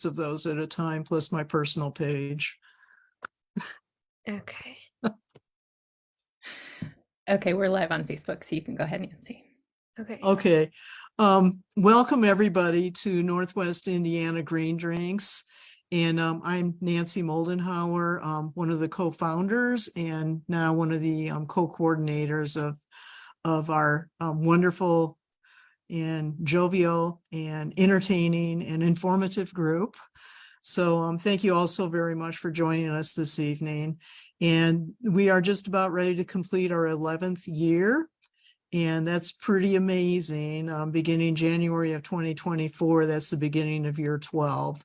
of those at a time, plus my personal page. Okay. Okay, we're live on Facebook, so you can go ahead, Nancy. Okay. Okay. Welcome everybody to Northwest Indiana Green Drinks. And I'm Nancy Moldenhauer, one of the co-founders and now one of the co-coordinators of our wonderful and jovial and entertaining and informative group. So thank you all so very much for joining us this evening. And we are just about ready to complete our 11th year. And that's pretty amazing. Beginning January of 2024, that's the beginning of year 12.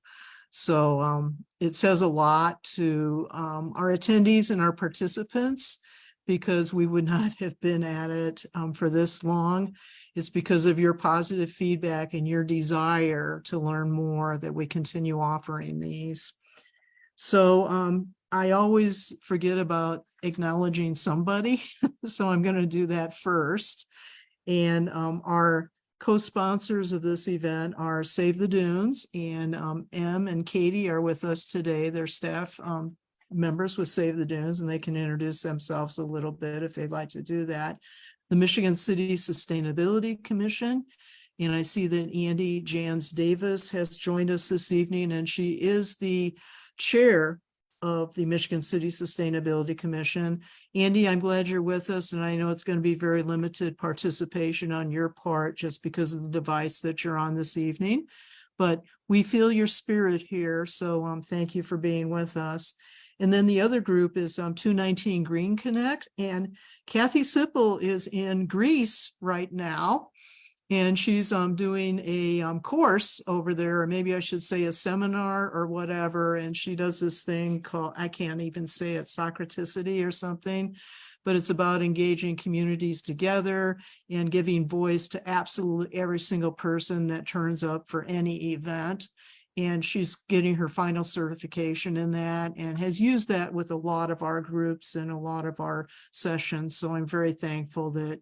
So it says a lot to our attendees and our participants, because we would not have been at it for this long. It's because of your positive feedback and your desire to learn more that we continue offering these. So I always forget about acknowledging somebody, so I'm going to do that first. And our co-sponsors of this event are Save the Dunes, and Em and Katie are with us today. They're staff members with Save the Dunes, and they can introduce themselves a little bit if they'd like to do that. The Michigan City Sustainability Commission, and I see that Andy Jans Davis has joined us this evening, and she is the chair of the Michigan City Sustainability Commission. Andy, I'm glad you're with us, and I know it's going to be very limited participation on your part just because of the device that you're on this evening, but we feel your spirit here, so thank you for being with us. And then the other group is 219 Green Connect, and Kathy Sipple is in Greece right now, and she's doing a course over there, or maybe I should say a seminar or whatever, and she does this thing called, I can't even say it, Socraticity or something, but it's about engaging communities together and giving voice to absolutely every single person that turns up for any event. And she's getting her final certification in that and has used that with a lot of our groups and a lot of our sessions. So I'm very thankful that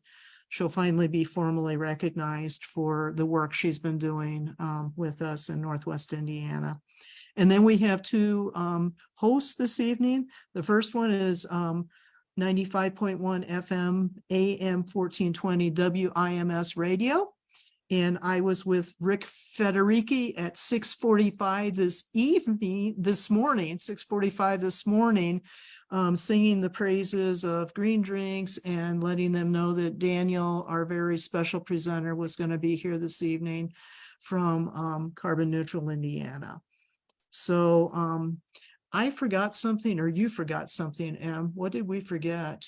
she'll finally be formally recognized for the work she's been doing with us in Northwest Indiana. And then we have two hosts this evening. The first one is 95.1 FM AM 1420 WIMS radio. And I was with Rick Federici at 6:45 this morning, singing the praises of Green Drinks and letting them know that Daniel, our very special presenter, was going to be here this evening from Carbon Neutral Indiana. So I forgot something, or you forgot something, Em. What did we forget?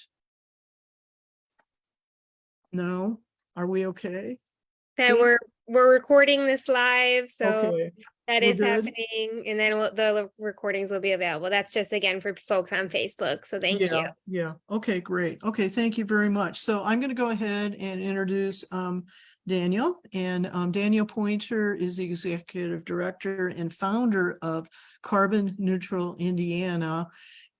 No? Are we okay? That we're recording this live, so Okay. that We're is good? happening, and then the recordings will be available. That's just again for folks on Facebook. So thank you. Yeah. Okay, great. Okay, thank you very much. So I'm going to go ahead and introduce Daniel, and Daniel Poynter is the executive director and founder of Carbon Neutral Indiana.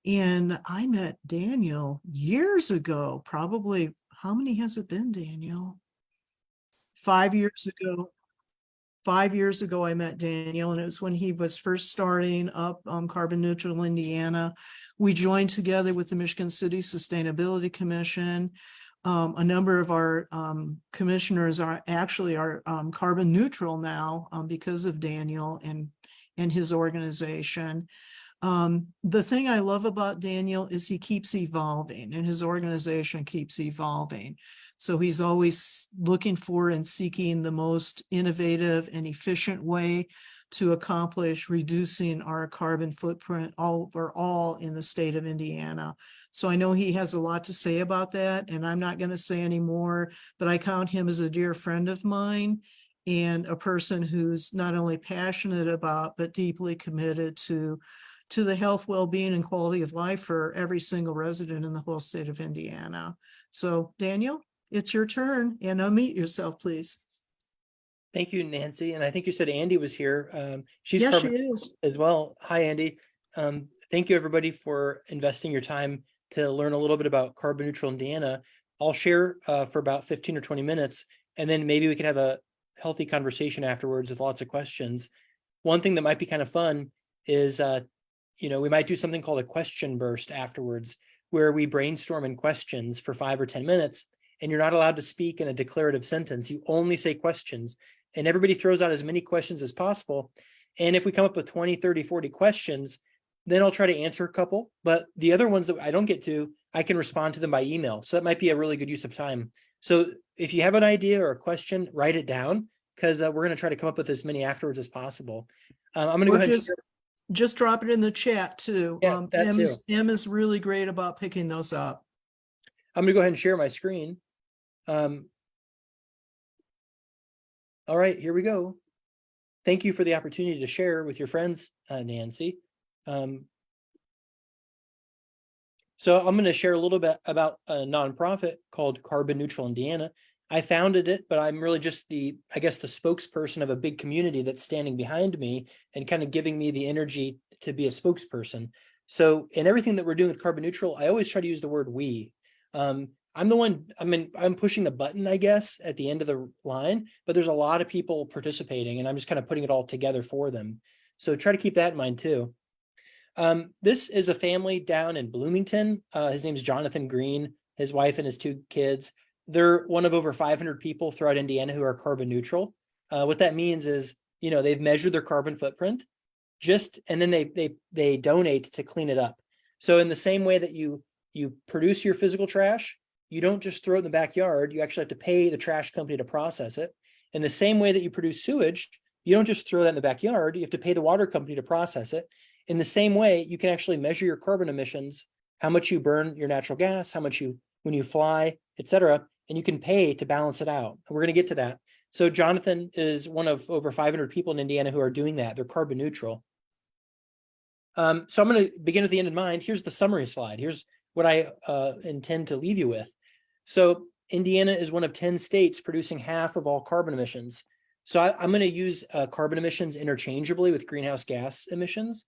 And I met Daniel years ago, probably, how many has it been, Daniel? 5 years ago. 5 years ago, I met Daniel, and it was when he was first starting up Carbon Neutral Indiana. We joined together with the Michigan City Sustainability Commission. A number of our commissioners are actually carbon neutral now because of Daniel and his organization. The thing I love about Daniel is he keeps evolving, and his organization keeps evolving. So he's always looking for and seeking the most innovative and efficient way to accomplish reducing our carbon footprint overall in the state of Indiana. So I know he has a lot to say about that, and I'm not going to say any more, but I count him as a dear friend of mine and a person who's not only passionate about, but deeply committed to the health, well-being, and quality of life for every single resident in the whole state of Indiana. So Daniel, it's your turn, and unmute yourself, please. Thank you, Nancy. And I think you said Andy was here. She's Yes, she Carbon is. as well. Hi, Andy. Thank you, everybody, for investing your time to learn a little bit about Carbon Neutral Indiana. I'll share for about 15 or 20 minutes, and then maybe we can have a healthy conversation afterwards with lots of questions. one thing that might be kind of fun is, we might do something called a question burst afterwards, where we brainstorm in questions for 5 or 10 minutes, and you're not allowed to speak in a declarative sentence. You only say questions, and everybody throws out as many questions as possible. And if we come up with 20, 30, 40 questions, then I'll try to answer a couple, but the other ones that I don't get to, I can respond to them by email. So that might be a really good use of time. So if you have an idea or a question, write it down, because we're going to try to come up with as many afterwards as possible. I'm going to go Or ahead and just drop it in the chat too. Yeah, that too. Em is really great about picking those up. I'm going to go ahead and share my screen. All right, here we go. Thank you for the opportunity to share with your friends, Nancy. So I'm going to share a little bit about a nonprofit called Carbon Neutral Indiana. I founded it, but I'm really just the spokesperson of a big community that's standing behind me and kind of giving me the energy to be a spokesperson. So in everything that we're doing with Carbon Neutral, I always try to use the word we. I'm the one, I'm pushing the button, I guess, at the end of the line, but there's a lot of people participating, and I'm just kind of putting it all together for them. So try to keep that in mind too. This is a family down in Bloomington. His name is Jonathan Green, his wife and his 2 kids. They're one of over 500 people throughout Indiana who are carbon neutral. What that means is, they've measured their carbon footprint and then they donate to clean it up. So in the same way that you produce your physical trash, you don't just throw it in the backyard. You actually have to pay the trash company to process it. In the same way that you produce sewage, you don't just throw that in the backyard. You have to pay the water company to process it. In the same way, you can actually measure your carbon emissions, how much you burn your natural gas, how much when you fly, etc., and you can pay to balance it out. We're going to get to that. So Jonathan is one of over 500 people in Indiana who are doing that. They're carbon neutral. So I'm going to begin with the end in mind. Here's the summary slide. Here's what I intend to leave you with. So Indiana is one of 10 states producing half of all carbon emissions. So I'm going to use carbon emissions interchangeably with greenhouse gas emissions.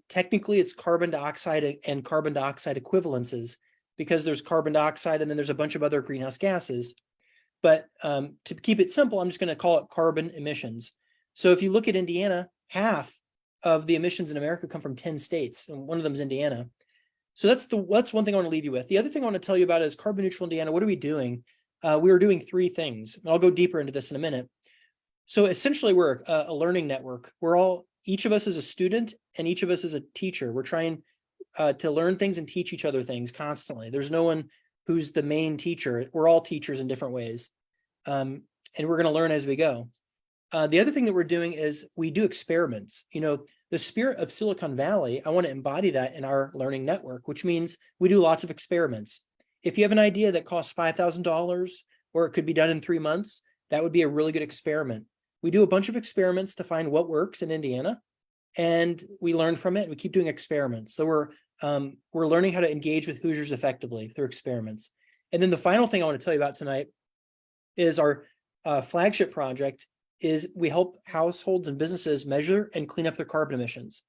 Technically, it's carbon dioxide and carbon dioxide equivalences, because there's carbon dioxide and then there's a bunch of other greenhouse gases. But to keep it simple, I'm just going to call it carbon emissions. So if you look at Indiana, half of the emissions in America come from 10 states, and one of them is Indiana. So that's one thing I want to leave you with. The other thing I want to tell you about is Carbon Neutral Indiana. What are we doing? We are doing 3 things. I'll go deeper into this in a minute. So essentially, we're a learning network. Each of us is a student and each of us is a teacher. We're trying to learn things and teach each other things constantly. There's no one who's the main teacher. We're all teachers in different ways. And we're going to learn as we go. The other thing that we're doing is we do experiments. The spirit of Silicon Valley, I want to embody that in our learning network, which means we do lots of experiments. If you have an idea that costs $5,000 or it could be done in 3 months, that would be a really good experiment. We do a bunch of experiments to find what works in Indiana, and we learn from it. And we keep doing experiments. So we're learning how to engage with Hoosiers effectively through experiments. And then the final thing I want to tell you about tonight is our flagship project. Is we help households and businesses measure and clean up their carbon emissions.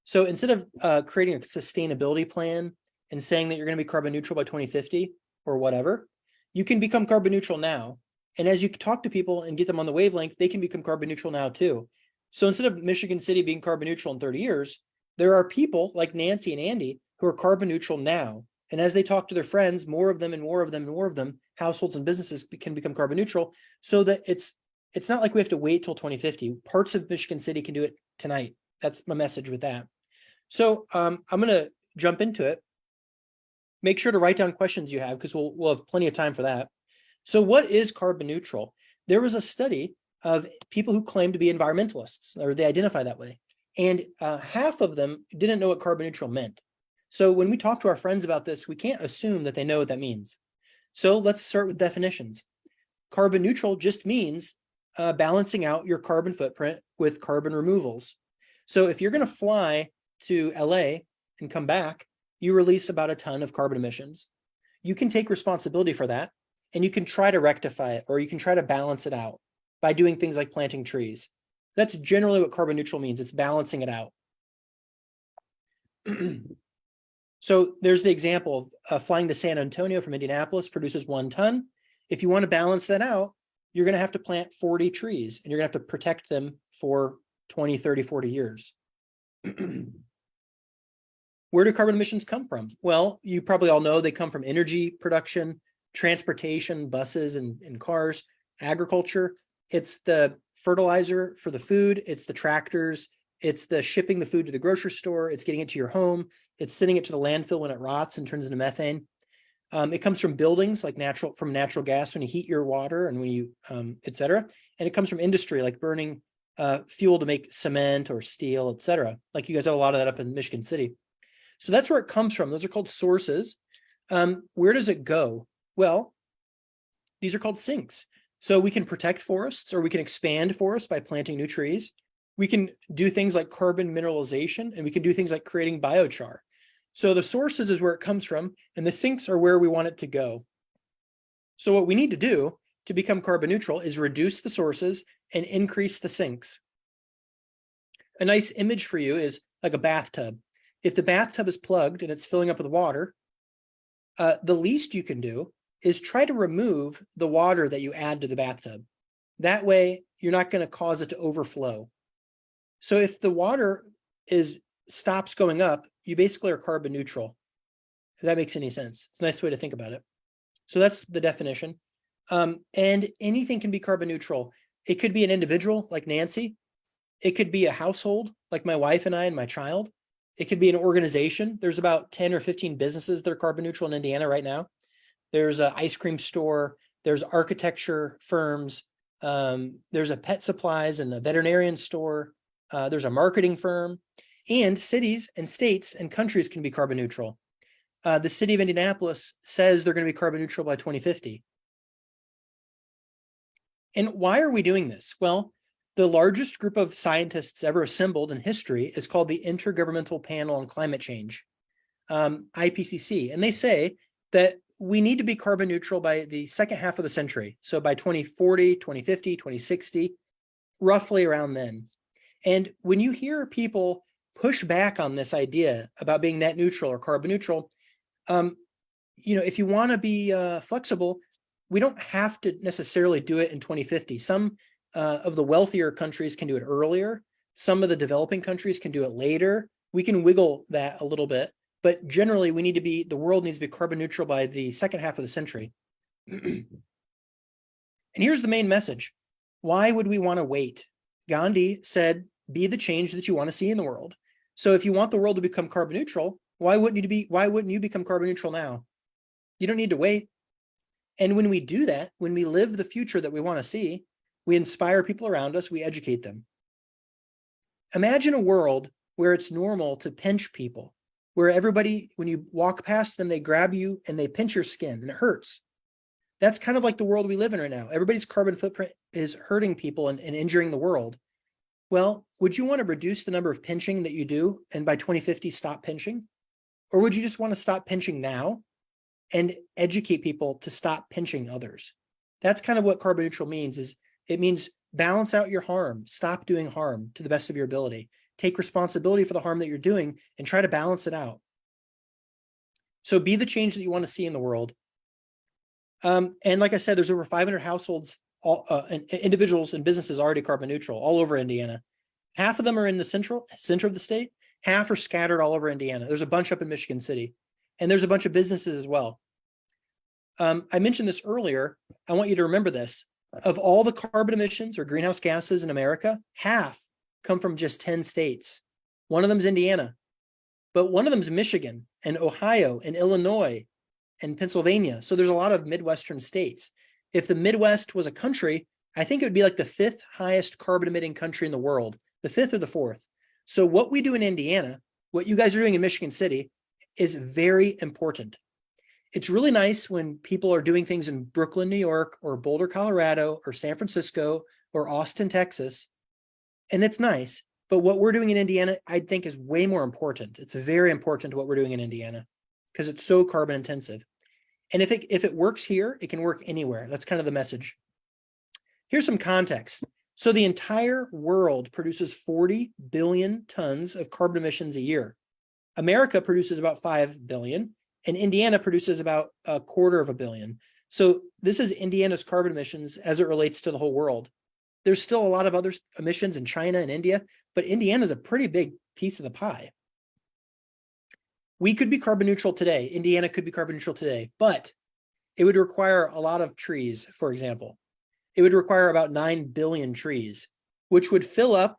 So instead of creating a sustainability plan and saying that you're going to be carbon neutral by 2050 or whatever, you can become carbon neutral now. And as you talk to people and get them on the wavelength, they can become carbon neutral now too. So instead of Michigan City being carbon neutral in 30 years, there are people like Nancy and Andy who are carbon neutral now. And as they talk to their friends, more of them and more of them and more of them, households and businesses can become carbon neutral, so that it's not like we have to wait till 2050. Parts of Michigan City can do it tonight. That's my message with that. So I'm going to jump into it. Make sure to write down questions you have, because we'll have plenty of time for that. So what is carbon neutral? There was a study of people who claim to be environmentalists, or they identify that way. And half of them didn't know what carbon neutral meant. So when we talk to our friends about this, we can't assume that they know what that means. So let's start with definitions. Carbon neutral just means balancing out your carbon footprint with carbon removals. So if you're going to fly to LA and come back, you release about a ton of carbon emissions. You can take responsibility for that, and you can try to rectify it, or you can try to balance it out by doing things like planting trees. That's generally what carbon neutral means. It's balancing it out. So there's the example of flying to San Antonio from Indianapolis produces 1 ton. If you want to balance that out, you're going to have to plant 40 trees, and you're going to have to protect them for 20, 30, 40 years. Where do carbon emissions come from? Well, you probably all know they come from energy production, transportation, buses and cars, agriculture. It's the fertilizer for the food. It's the tractors. It's the shipping the food to the grocery store. It's getting it to your home. It's sending it to the landfill when it rots and turns into methane. It comes from buildings like natural gas when you heat your water and when you, et cetera. And it comes from industry like burning fuel to make cement or steel, et cetera. Like you guys have a lot of that up in Michigan City. So that's where it comes from. Those are called sources. Where does it go? Well, these are called sinks. So we can protect forests or we can expand forests by planting new trees. We can do things like carbon mineralization, and we can do things like creating biochar. So the sources is where it comes from, and the sinks are where we want it to go. So what we need to do to become carbon neutral is reduce the sources and increase the sinks. A nice image for you is like a bathtub. If the bathtub is plugged and it's filling up with water, the least you can do is try to remove the water that you add to the bathtub. That way, you're not going to cause it to overflow. So if the water stops going up, you basically are carbon neutral. If that makes any sense. It's a nice way to think about it. So that's the definition. And anything can be carbon neutral. It could be an individual like Nancy. It could be a household like my wife and I and my child. It could be an organization. There's about 10 or 15 businesses that are carbon neutral in Indiana right now. There's an ice cream store. There's architecture firms. There's a pet supplies and a veterinarian store. There's a marketing firm. And cities and states and countries can be carbon neutral. The city of Indianapolis says they're going to be carbon neutral by 2050. And why are we doing this? Well, the largest group of scientists ever assembled in history is called the Intergovernmental Panel on Climate Change, IPCC. And they say that we need to be carbon neutral by the second half of the century. So by 2040, 2050, 2060, roughly around then. And when you hear people push back on this idea about being net neutral or carbon neutral, if you want to be flexible, we don't have to necessarily do it in 2050. Some of the wealthier countries can do it earlier. Some of the developing countries can do it later. We can wiggle that a little bit, but generally the world needs to be carbon neutral by the second half of the century. And here's the main message. Why would we want to wait? Gandhi said, be the change that you want to see in the world. So if you want the world to become carbon neutral, why wouldn't you become carbon neutral now? You don't need to wait. And when we do that, when we live the future that we want to see, we inspire people around us, we educate them. Imagine a world where it's normal to pinch people, where everybody, when you walk past them, they grab you and they pinch your skin and it hurts. That's kind of like the world we live in right now. Everybody's carbon footprint is hurting people and injuring the world. Well, would you want to reduce the number of pinching that you do and by 2050 stop pinching? Or would you just want to stop pinching now and educate people to stop pinching others? That's kind of what carbon neutral means. It means balance out your harm, stop doing harm to the best of your ability, take responsibility for the harm that you're doing and try to balance it out. So be the change that you want to see in the world. And like I said, there's over 500 households, individuals and businesses already carbon neutral all over Indiana. Half of them are in the center of the state. Half are scattered all over Indiana. There's a bunch up in Michigan City, and there's a bunch of businesses as well. I mentioned this earlier. I want you to remember this. Of all the carbon emissions or greenhouse gases in America, half come from just 10 states. One of them is Indiana, but one of them is Michigan and Ohio and Illinois and Pennsylvania. So there's a lot of Midwestern states. If the Midwest was a country, I think it would be like the 5th highest carbon emitting country in the world, the 5th or the 4th. So what we do in Indiana, what you guys are doing in Michigan City is very important. It's really nice when people are doing things in Brooklyn, New York, or Boulder, Colorado, or San Francisco, or Austin, Texas. And it's nice. But what we're doing in Indiana, I think is way more important. It's very important what we're doing in Indiana because it's so carbon intensive. And if it works here, it can work anywhere. That's kind of the message. Here's some context. So the entire world produces 40 billion tons of carbon emissions a year. America produces about 5 billion. And Indiana produces about 250 million. So this is Indiana's carbon emissions as it relates to the whole world. There's still a lot of other emissions in China and India, but Indiana is a pretty big piece of the pie. We could be carbon neutral today. Indiana could be carbon neutral today, but it would require a lot of trees, for example. It would require about 9 billion trees, which would fill up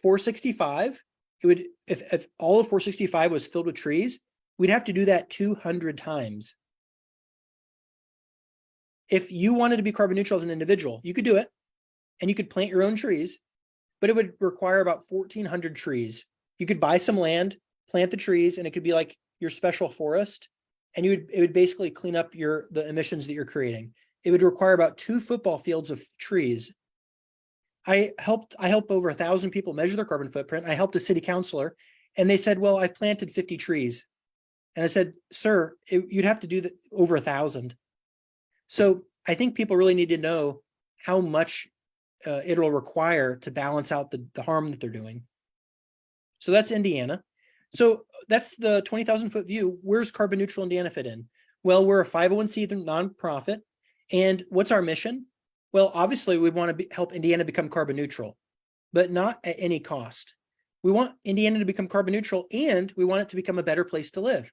465. It would, if all of 465 was filled with trees, we'd have to do that 200 times. If you wanted to be carbon neutral as an individual, you could do it and you could plant your own trees, but it would require about 1,400 trees. You could buy some land, plant the trees, and it could be like your special forest, and it would basically clean up the emissions that you're creating. It would require about 2 football fields of trees. I helped over 1,000 people measure their carbon footprint. I helped a city councilor, and they said, well, I planted 50 trees. And I said, sir, you'd have to do that over 1,000. So I think people really need to know how much it'll require to balance out the harm that they're doing. So that's Indiana. So that's the 20,000 foot view. Where's carbon neutral Indiana fit in? Well, we're a 501c nonprofit. And what's our mission? Well, obviously we want to help Indiana become carbon neutral, but not at any cost. We want Indiana to become carbon neutral, and we want it to become a better place to live.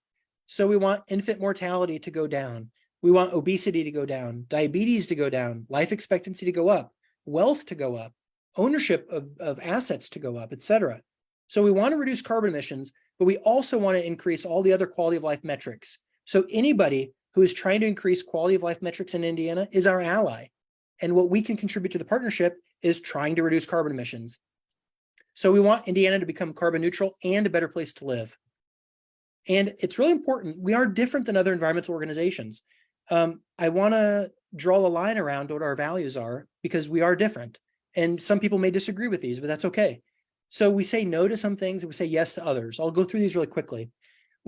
So we want infant mortality to go down. We want obesity to go down, diabetes to go down, life expectancy to go up, wealth to go up, ownership of assets to go up, et cetera. So we want to reduce carbon emissions, but we also want to increase all the other quality of life metrics. So anybody who is trying to increase quality of life metrics in Indiana is our ally. And what we can contribute to the partnership is trying to reduce carbon emissions. So we want Indiana to become carbon neutral and a better place to live. And it's really important. We are different than other environmental organizations. I want to draw a line around what our values are, because we are different. And some people may disagree with these, but that's okay. So we say no to some things and we say yes to others. I'll go through these really quickly.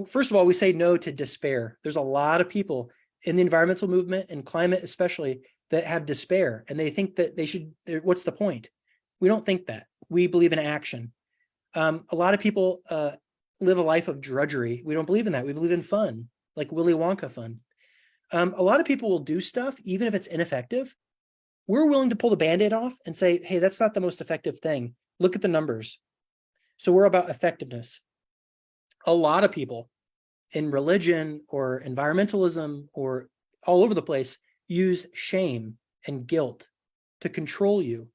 First of all, we say no to despair. There's a lot of people in the environmental movement and climate especially that have despair, and they think that they should, what's the point? We don't think that. We believe in action. A lot of people live a life of drudgery. We don't believe in that. We believe in fun, like Willy Wonka fun. A lot of people will do stuff, even if it's ineffective. We're willing to pull the Band-Aid off and say, hey, that's not the most effective thing. Look at the numbers. So we're about effectiveness. A lot of people in religion or environmentalism or all over the place use shame and guilt to control you.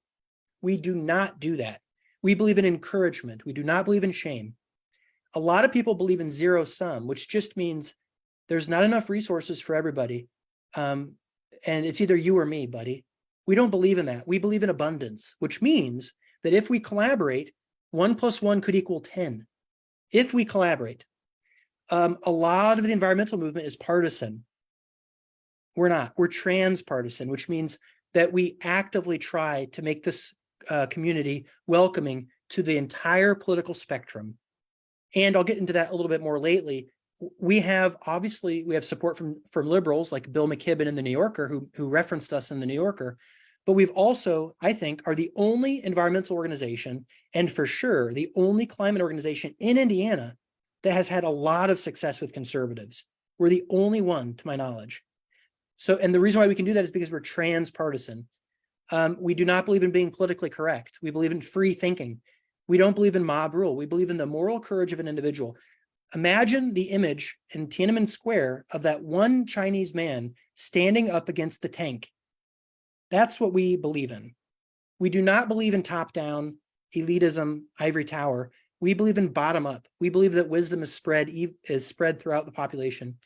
We do not do that. We believe in encouragement. We do not believe in shame. A lot of people believe in zero sum, which just means there's not enough resources for everybody. And it's either you or me, buddy. We don't believe in that. We believe in abundance, which means that if we collaborate, 1 + 1 could equal 10. If we collaborate. A lot of the environmental movement is partisan. We're not. We're transpartisan, which means that we actively try to make this community welcoming to the entire political spectrum. And I'll get into that a little bit more lately. We have support from liberals like Bill McKibben in the New Yorker, who referenced us in the New Yorker. But we've also, I think, are the only environmental organization, and for sure the only climate organization in Indiana that has had a lot of success with conservatives. We're the only one, to my knowledge. So, and the reason why we can do that is because we're transpartisan. We do not believe in being politically correct. We believe in free thinking. We don't believe in mob rule. We believe in the moral courage of an individual. Imagine the image in Tiananmen Square of that one Chinese man standing up against the tank. That's what we believe in. We do not believe in top-down elitism, ivory tower. We believe in bottom-up. We believe that wisdom is spread throughout the population.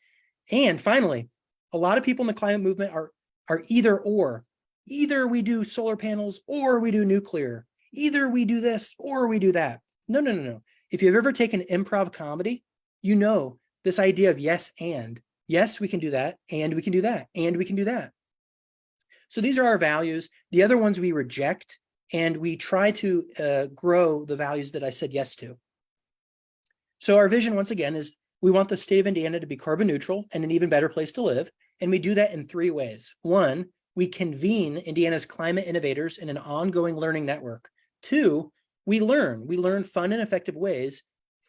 And finally, a lot of people in the climate movement are either or. Either we do solar panels or we do nuclear. Either we do this or we do that. No. If you've ever taken improv comedy, you know this idea of yes and. Yes, we can do that, and we can do that, and we can do that. So these are our values. The other ones we reject, and we try to grow the values that I said yes to. So our vision, once again, is we want the state of Indiana to be carbon neutral and an even better place to live. And we do that in 3 ways. 1, we convene Indiana's climate innovators in an ongoing learning network. 2, we learn fun and effective ways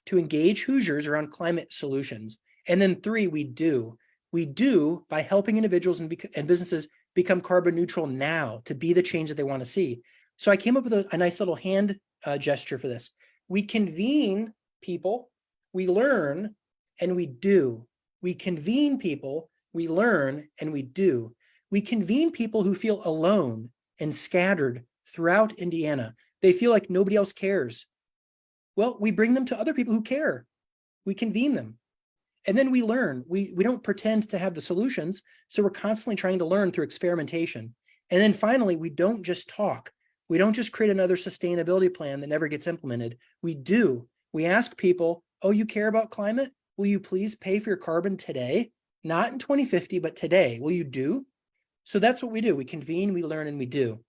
to engage Hoosiers around climate solutions. And then 3, we do by helping individuals and businesses become carbon neutral now to be the change that they want to see. So I came up with a nice little hand gesture for this. We convene people, we learn, and we do. We convene people, we learn, and we do. We convene people who feel alone and scattered throughout Indiana. They feel like nobody else cares. Well, we bring them to other people who care. We convene them. And then we learn. We don't pretend to have the solutions. So we're constantly trying to learn through experimentation. And then finally, we don't just talk. We don't just create another sustainability plan that never gets implemented. We do. We ask people, oh, you care about climate? Will you please pay for your carbon today? Not in 2050, but today. Will you do? So that's what we do. We convene, we learn, and we do.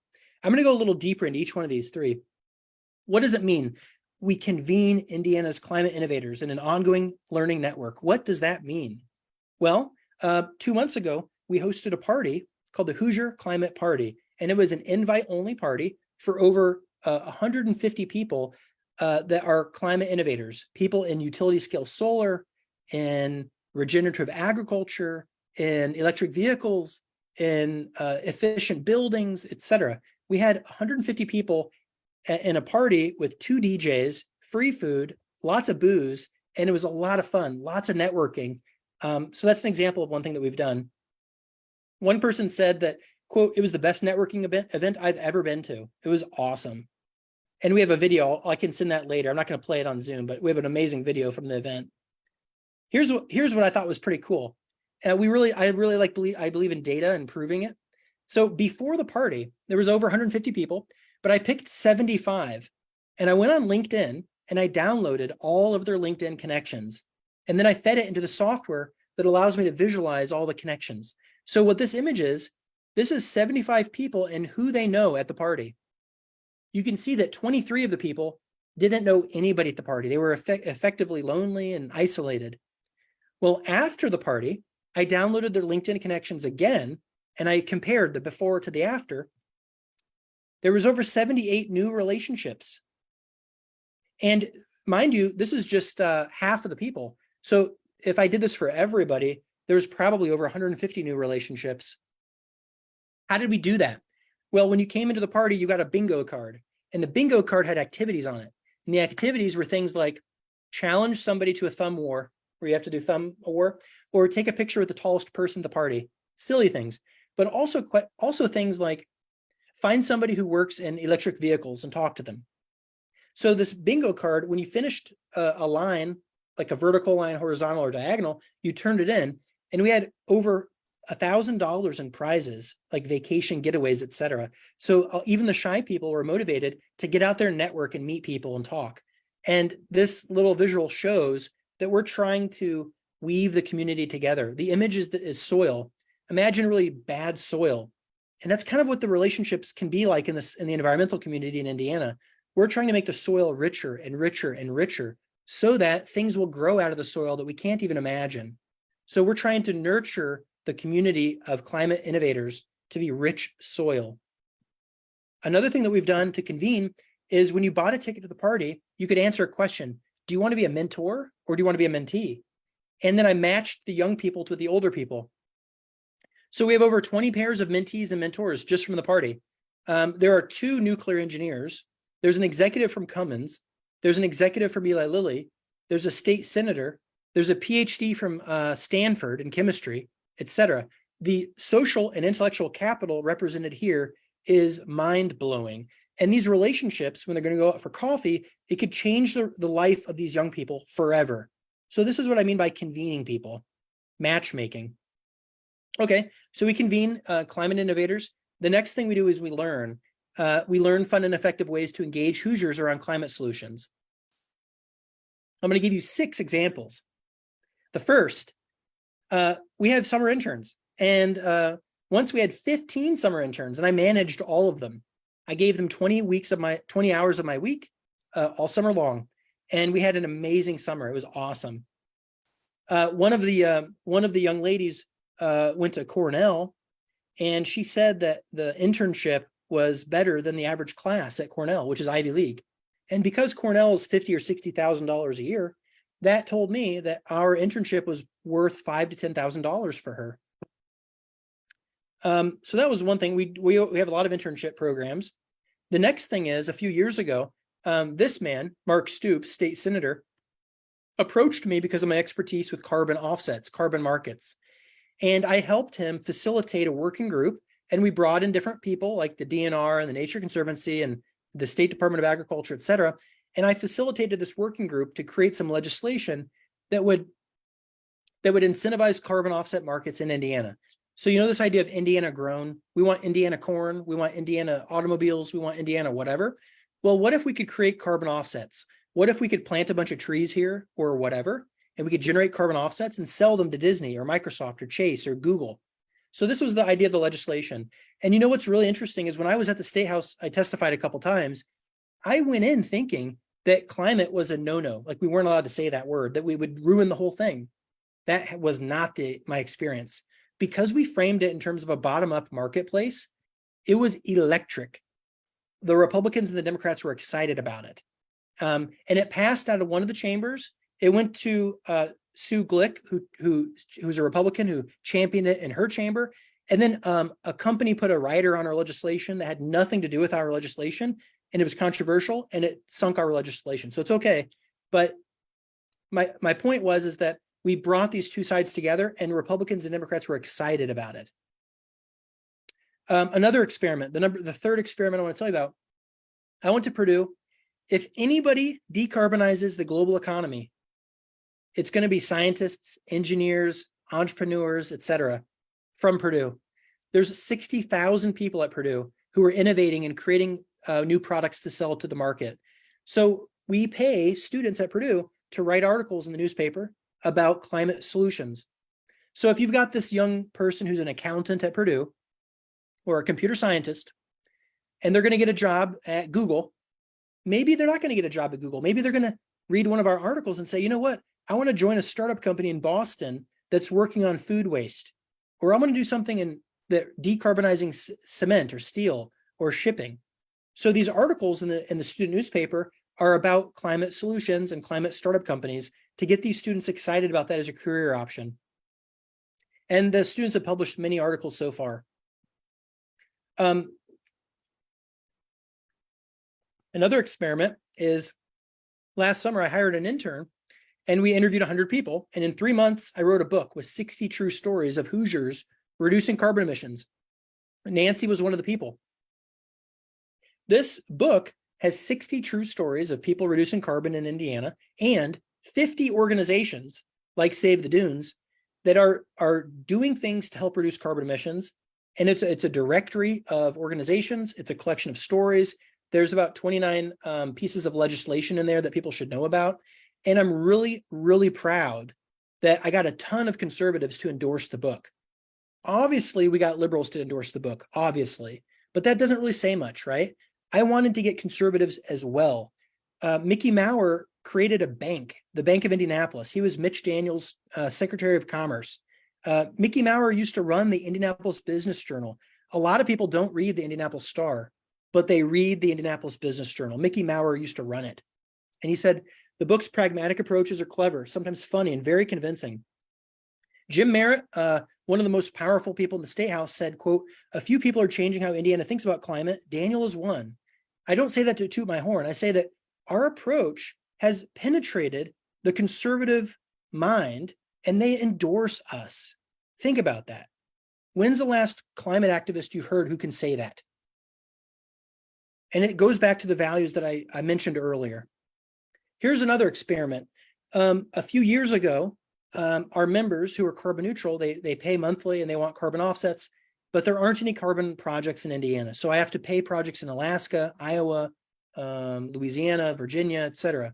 I'm going to go a little deeper into each one of these three. What does it mean? We convene Indiana's climate innovators in an ongoing learning network. What does that mean? Well, 2 months ago, we hosted a party called the Hoosier Climate Party, and it was an invite-only party for over 150 people that are climate innovators, people in utility-scale solar, in regenerative agriculture, in electric vehicles, in efficient buildings, etc. We had 150 people in a party with 2 DJs, free food, lots of booze, and it was a lot of fun, lots of networking. So that's an example of one thing that we've done. One person said that, quote, it was the best networking event I've ever been to. It was awesome. And we have a video, I can send that later. I'm not going to play it on Zoom, but we have an amazing video from the event. Here's what I thought was pretty cool. I believe in data and proving it. So before the party, there was over 150 people, but I picked 75 and I went on LinkedIn and I downloaded all of their LinkedIn connections. And then I fed it into the software that allows me to visualize all the connections. So what this image is, this is 75 people and who they know at the party. You can see that 23 of the people didn't know anybody at the party. They were effectively lonely and isolated. Well, after the party, I downloaded their LinkedIn connections again, and I compared the before to the after. There was over 78 new relationships. And mind you, this is just half of the people. So if I did this for everybody, there's probably over 150 new relationships. How did we do that? Well, when you came into the party, you got a bingo card, and the bingo card had activities on it. And the activities were things like challenge somebody to a thumb war, where you have to do thumb war, or take a picture with the tallest person at the party, silly things, but also things like find somebody who works in electric vehicles and talk to them. So this bingo card, when you finished a line, like a vertical line, horizontal, or diagonal, you turned it in, and we had over $1,000 in prizes, like vacation getaways, etc. So even the shy people were motivated to get out there and network and meet people and talk. And this little visual shows that we're trying to weave the community together. The image is soil. Imagine really bad soil. And that's kind of what the relationships can be like in the environmental community in Indiana. We're trying to make the soil richer and richer and richer so that things will grow out of the soil that we can't even imagine. So we're trying to nurture the community of climate innovators to be rich soil. Another thing that we've done to convene is when you bought a ticket to the party, you could answer a question. Do you want to be a mentor or do you want to be a mentee? And then I matched the young people with the older people. So we have over 20 pairs of mentees and mentors just from the party. There are 2 nuclear engineers. There's an executive from Cummins. There's an executive from Eli Lilly. There's a state senator. There's a PhD from Stanford in chemistry, etc. The social and intellectual capital represented here is mind-blowing. And these relationships, when they're going to go out for coffee, it could change the life of these young people forever. So this is what I mean by convening people, matchmaking. Okay, so we convene climate innovators. The next thing we do is we learn. We learn fun and effective ways to engage Hoosiers around climate solutions. I'm going to give you 6 examples. The first, we have summer interns. And once we had 15 summer interns, and I managed all of them. I gave them 20 hours of my week, all summer long. And we had an amazing summer. It was awesome. One of the young ladies went to Cornell, and she said that the internship was better than the average class at Cornell, which is Ivy League. And because Cornell is $50,000 or $60,000 a year, that told me that our internship was worth $5,000 to $10,000 for her. So that was one thing. We have a lot of internship programs. The next thing is, a few years ago, this man, Mark Stoops, state senator, approached me because of my expertise with carbon offsets, carbon markets. And I helped him facilitate a working group. And we brought in different people like the DNR and the Nature Conservancy and the State Department of Agriculture, et cetera. And I facilitated this working group to create some legislation that would incentivize carbon offset markets in Indiana. So, you know, this idea of Indiana grown, we want Indiana corn, we want Indiana automobiles, we want Indiana whatever. Well, what if we could create carbon offsets? What if we could plant a bunch of trees here or whatever, and we could generate carbon offsets and sell them to Disney or Microsoft or Chase or Google? So this was the idea of the legislation. And you know what's really interesting is when I was at the State House, I testified a couple times, I went in thinking that climate was a no-no, like we weren't allowed to say that word, that we would ruin the whole thing. That was not my experience. Because we framed it in terms of a bottom-up marketplace, it was electric. The Republicans and the Democrats were excited about it. And it passed out of one of the chambers. It went to Sue Glick, who's a Republican, who championed it in her chamber. And then a company put a rider on our legislation that had nothing to do with our legislation, and it was controversial, and it sunk our legislation. So it's okay. But my point is that we brought these two sides together, and Republicans and Democrats were excited about it. Another experiment, the third experiment I want to tell you about, I went to Purdue. If anybody decarbonizes the global economy, it's going to be scientists, engineers, entrepreneurs, et cetera, from Purdue. There's 60,000 people at Purdue who are innovating and creating new products to sell to the market. So we pay students at Purdue to write articles in the newspaper about climate solutions. So if you've got this young person who's an accountant at Purdue or a computer scientist, and they're going to get a job at Google, maybe they're not going to get a job at Google. Maybe they're going to read one of our articles and say, you know what, I want to join a startup company in Boston that's working on food waste, or I want to do something in that decarbonizing cement or steel or shipping. So these articles in the student newspaper are about climate solutions and climate startup companies to get these students excited about that as a career option. And the students have published many articles so far. Another experiment is last summer, I hired an intern and we interviewed 100 people. And in 3 months, I wrote a book with 60 true stories of Hoosiers reducing carbon emissions. Nancy was one of the people. This book has 60 true stories of people reducing carbon in Indiana and 50 organizations like Save the Dunes that are doing things to help reduce carbon emissions. And it's a directory of organizations. It's a collection of stories. There's about 29 pieces of legislation in there that people should know about. And I'm really, really proud that I got a ton of conservatives to endorse the book. Obviously, we got liberals to endorse the book, obviously, but that doesn't really say much, right? I wanted to get conservatives as well. Mickey Maurer created a bank, the Bank of Indianapolis. He was Mitch Daniels' Secretary of Commerce. Mickey Maurer used to run the Indianapolis Business Journal. A lot of people don't read the Indianapolis Star, but they read the Indianapolis Business Journal. Mickey Maurer used to run it. And he said, the book's pragmatic approaches are clever, sometimes funny and very convincing. Jim Merritt, one of the most powerful people in the State House, said, quote, a few people are changing how Indiana thinks about climate. Daniel is one. I don't say that to toot my horn. I say that our approach has penetrated the conservative mind and they endorse us. Think about that. When's the last climate activist you've heard who can say that? And it goes back to the values that I mentioned earlier. Here's another experiment. A few years ago, our members who are carbon neutral, they pay monthly and they want carbon offsets, but there aren't any carbon projects in Indiana. So I have to pay projects in Alaska, Iowa, Louisiana, Virginia, et cetera.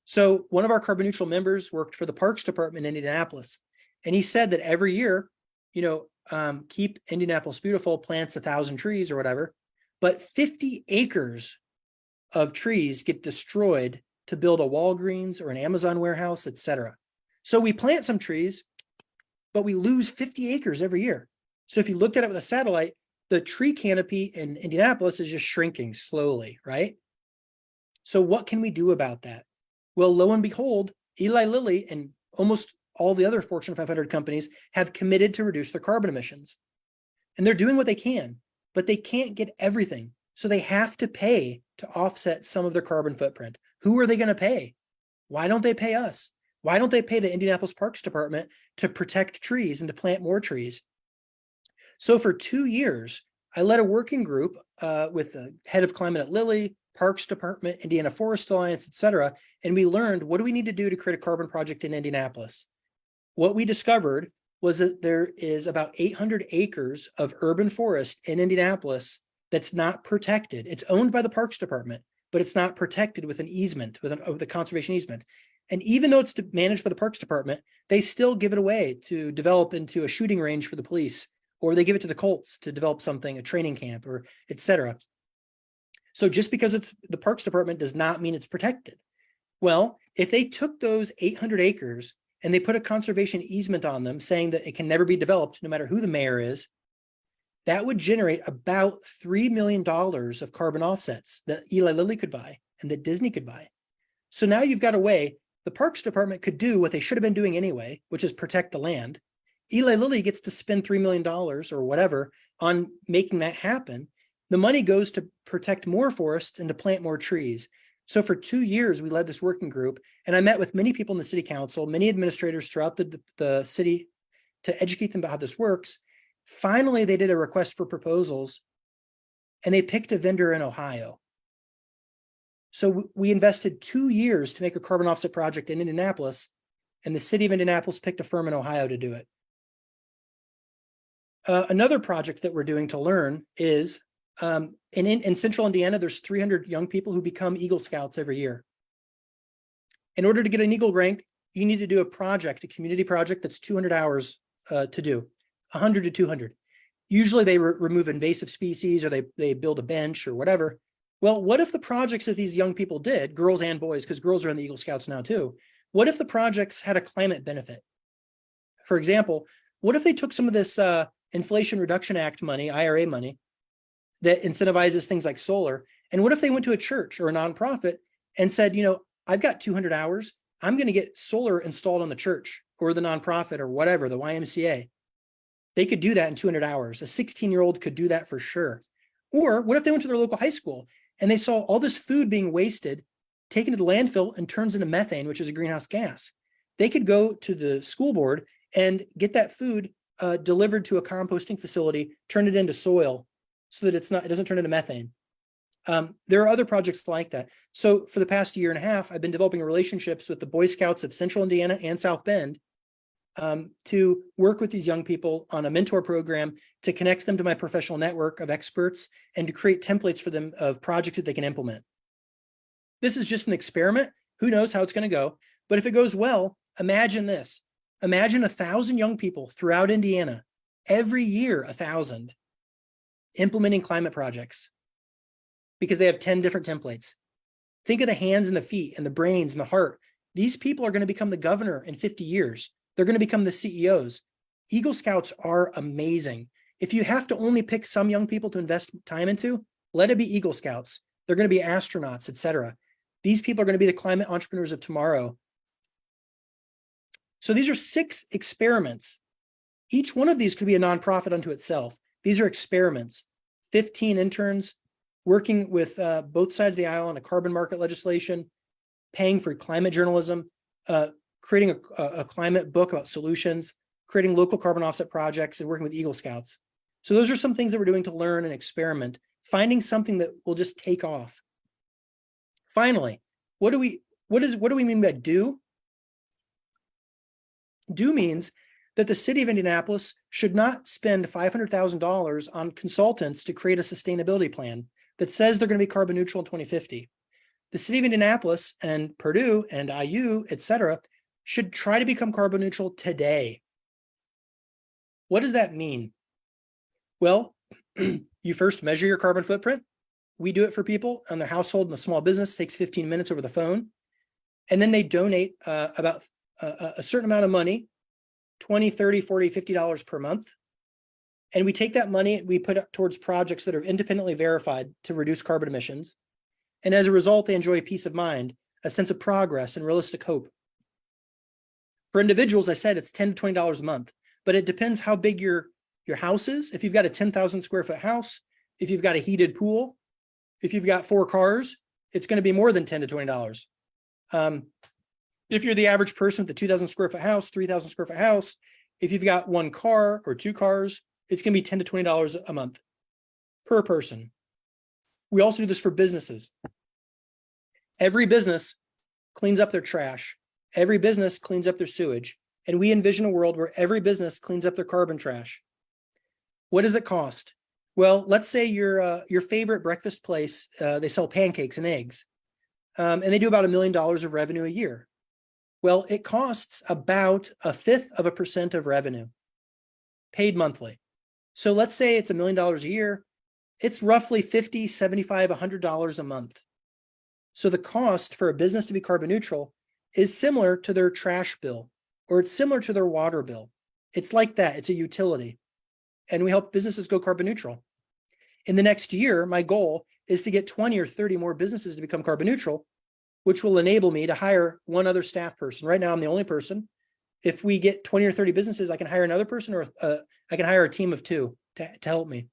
So one of our carbon neutral members worked for the Parks Department in Indianapolis. And he said that every year, Keep Indianapolis Beautiful plants 1,000 trees or whatever, but 50 acres of trees get destroyed to build a Walgreens or an Amazon warehouse, et cetera. So we plant some trees, but we lose 50 acres every year. So if you looked at it with a satellite, the tree canopy in Indianapolis is just shrinking slowly, right? So what can we do about that? Well, lo and behold, Eli Lilly and almost all the other Fortune 500 companies have committed to reduce their carbon emissions. And they're doing what they can, but they can't get everything. So they have to pay to offset some of their carbon footprint. Who are they going to pay? Why don't they pay us? Why don't they pay the Indianapolis Parks Department to protect trees and to plant more trees? So for 2 years, I led a working group with the head of climate at Lilly, Parks Department, Indiana Forest Alliance, et cetera. And we learned, what do we need to do to create a carbon project in Indianapolis? What we discovered was that there is about 800 acres of urban forest in Indianapolis that's not protected. It's owned by the Parks Department, but it's not protected with an easement, with a conservation easement. And even though it's managed by the Parks Department, they still give it away to develop into a shooting range for the police, or they give it to the Colts to develop something, a training camp, or et cetera. So just because it's the Parks Department does not mean it's protected. Well, if they took those 800 acres and they put a conservation easement on them saying that it can never be developed no matter who the mayor is, that would generate about $3 million of carbon offsets that Eli Lilly could buy and that Disney could buy. So now you've got a way the Parks Department could do what they should have been doing anyway, which is protect the land. Eli Lilly gets to spend $3 million or whatever on making that happen. The money goes to protect more forests and to plant more trees. So for 2 years, we led this working group, and I met with many people in the city council, many administrators throughout the city to educate them about how this works. Finally, they did a request for proposals, and they picked a vendor in Ohio. So we invested 2 years to make a carbon offset project in Indianapolis, and the city of Indianapolis picked a firm in Ohio to do it. Another project that we're doing to learn is in central Indiana, there's 300 young people who become Eagle Scouts every year. In order to get an Eagle rank, you need to do a project, a community project that's 200 hours to do, 100 to 200. Usually they remove invasive species, or they build a bench or whatever. Well, what if the projects that these young people did, girls and boys, because girls are in the Eagle Scouts now too, what if the projects had a climate benefit? For example, what if they took some of this Inflation Reduction Act money, IRA money, that incentivizes things like solar, and what if they went to a church or a nonprofit and said, you know, I've got 200 hours, I'm going to get solar installed on the church or the nonprofit or whatever, the YMCA. They could do that in 200 hours. A 16-year-old could do that for sure. Or what if they went to their local high school and they saw all this food being wasted, taken to the landfill, and turns into methane, which is a greenhouse gas? They could go to the school board and get that food delivered to a composting facility, turn it into soil so that it doesn't turn into methane. There are other projects like that. So for the past year and a half, I've been developing relationships with the Boy Scouts of Central Indiana and South Bend to work with these young people on a mentor program to connect them to my professional network of experts and to create templates for them of projects that they can implement. This is just an experiment. Who knows how it's going to go? But if it goes well, imagine this. Imagine 1,000 young people throughout Indiana, every year 1,000, implementing climate projects because they have 10 different templates. Think of the hands and the feet and the brains and the heart. These people are going to become the governor in 50 years. They're going to become the CEOs. Eagle Scouts are amazing. If you have to only pick some young people to invest time into, let it be Eagle Scouts. They're going to be astronauts, et cetera. These people are going to be the climate entrepreneurs of tomorrow. So these are 6 experiments. Each one of these could be a nonprofit unto itself. These are experiments. 15 interns working with both sides of the aisle on a carbon market legislation, paying for climate journalism, creating a climate book about solutions, creating local carbon offset projects, and working with Eagle Scouts. So those are some things that we're doing to learn and experiment, finding something that will just take off. Finally, what do we mean by do? Do means that the city of Indianapolis should not spend $500,000 on consultants to create a sustainability plan that says they're going to be carbon neutral in 2050. The city of Indianapolis and Purdue and IU, et cetera, should try to become carbon neutral today. What does that mean? Well, you first measure your carbon footprint. We do it for people on their household and a small business. It takes 15 minutes over the phone. And then they donate about a certain amount of money, $20, $30, $40, $50 per month. And we take that money, we put it towards projects that are independently verified to reduce carbon emissions. And as a result, they enjoy peace of mind, a sense of progress, and realistic hope. For individuals, I said it's $10 to $20 a month, but it depends how big your house is. If you've got a 10,000 square foot house, if you've got a heated pool, If you've got 4 cars, it's going to be more than $10 to $20. If you're the average person with a 2,000 square foot house, 3,000 square foot house, if you've got 1 car or 2 cars, it's going to be $10 to $20 a month per person. We also do this for businesses. Every business cleans up their trash. Every business cleans up their sewage. And we envision a world where every business cleans up their carbon trash. What does it cost? Well, let's say your favorite breakfast place, they sell pancakes and eggs, and they do about $1 million of revenue a year. Well, it costs about 0.1% of revenue paid monthly. So let's say it's $1 million a year. It's roughly $50, $75, $100 a month. So the cost for a business to be carbon neutral is similar to their trash bill, or it's similar to their water bill. It's like that. It's a utility. And we help businesses go carbon neutral. In the next year, my goal is to get 20 or 30 more businesses to become carbon neutral, which will enable me to hire 1 other staff person. Right now, I'm the only person. If we get 20 or 30 businesses, I can hire another person, or I can hire a team of 2 to help me.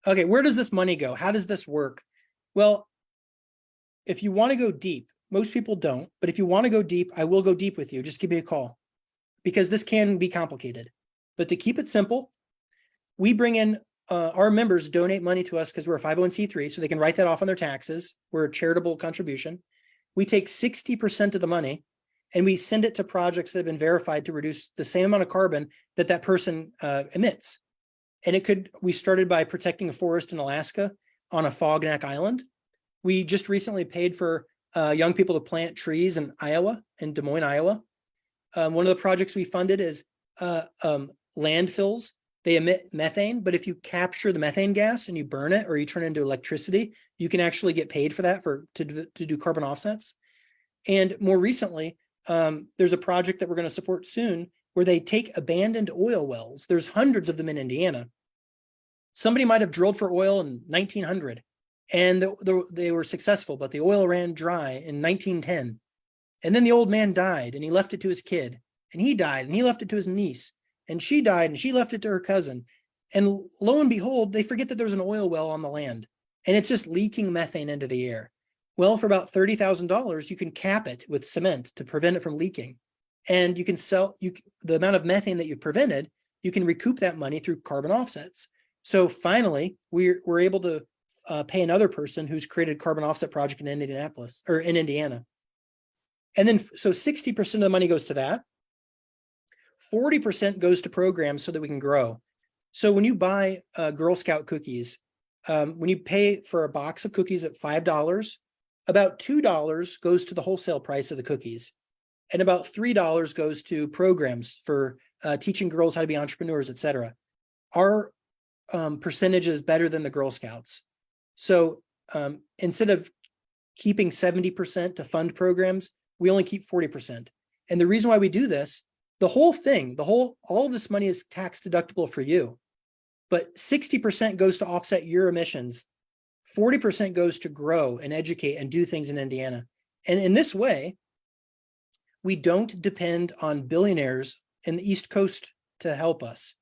Okay, where does this money go? How does this work? Well, if you want to go deep, most people don't, but if you want to go deep, I will go deep with you. Just give me a call, because this can be complicated. But to keep it simple, we bring in our members donate money to us because we're a 501c3, so they can write that off on their taxes. We're a charitable contribution. We take 60% of the money and we send it to projects that have been verified to reduce the same amount of carbon that that person emits. And we started by protecting a forest in Alaska on a Fognak Island. We just recently paid for young people to plant trees in Iowa, in Des Moines, Iowa. One of the projects we funded is landfills. They emit methane, but if you capture the methane gas and you burn it or you turn it into electricity, you can actually get paid for that to do carbon offsets. And more recently, there's a project that we're going to support soon where they take abandoned oil wells. There's hundreds of them in Indiana. Somebody might have drilled for oil in 1900 and they were successful, but the oil ran dry in 1910. And then the old man died and he left it to his kid, and he died and he left it to his niece. And she died and she left it to her cousin. And lo and behold, they forget that there's an oil well on the land and it's just leaking methane into the air. Well, for about $30,000, you can cap it with cement to prevent it from leaking. And you can sell the amount of methane that you prevented, you can recoup that money through carbon offsets. So finally, we're able to pay another person who's created a carbon offset project in Indianapolis or in Indiana. And then, so 60% of the money goes to that. 40% goes to programs so that we can grow. So when you buy Girl Scout cookies, when you pay for a box of cookies at $5, about $2 goes to the wholesale price of the cookies. And about $3 goes to programs for teaching girls how to be entrepreneurs, et cetera. Our percentage is better than the Girl Scouts. So instead of keeping 70% to fund programs, we only keep 40%. And the reason why we do this, all of this money is tax deductible for you, but 60% goes to offset your emissions. 40% goes to grow and educate and do things in Indiana. And in this way, we don't depend on billionaires in the East Coast to help us.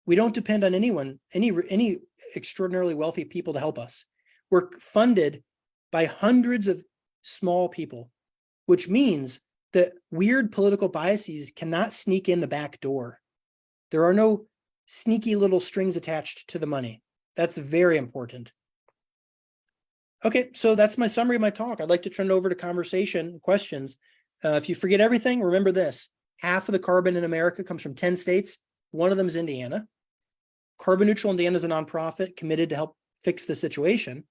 We don't depend on anyone, any extraordinarily wealthy people to help us. We're funded by hundreds of small people, which means that weird political biases cannot sneak in the back door. There are no sneaky little strings attached to the money. That's very important. Okay, so that's my summary of my talk. I'd like to turn it over to conversation, questions. If you forget everything, remember this: half of the carbon in America comes from 10 states. One of them is Indiana. Carbon Neutral Indiana is a nonprofit committed to help fix the situation.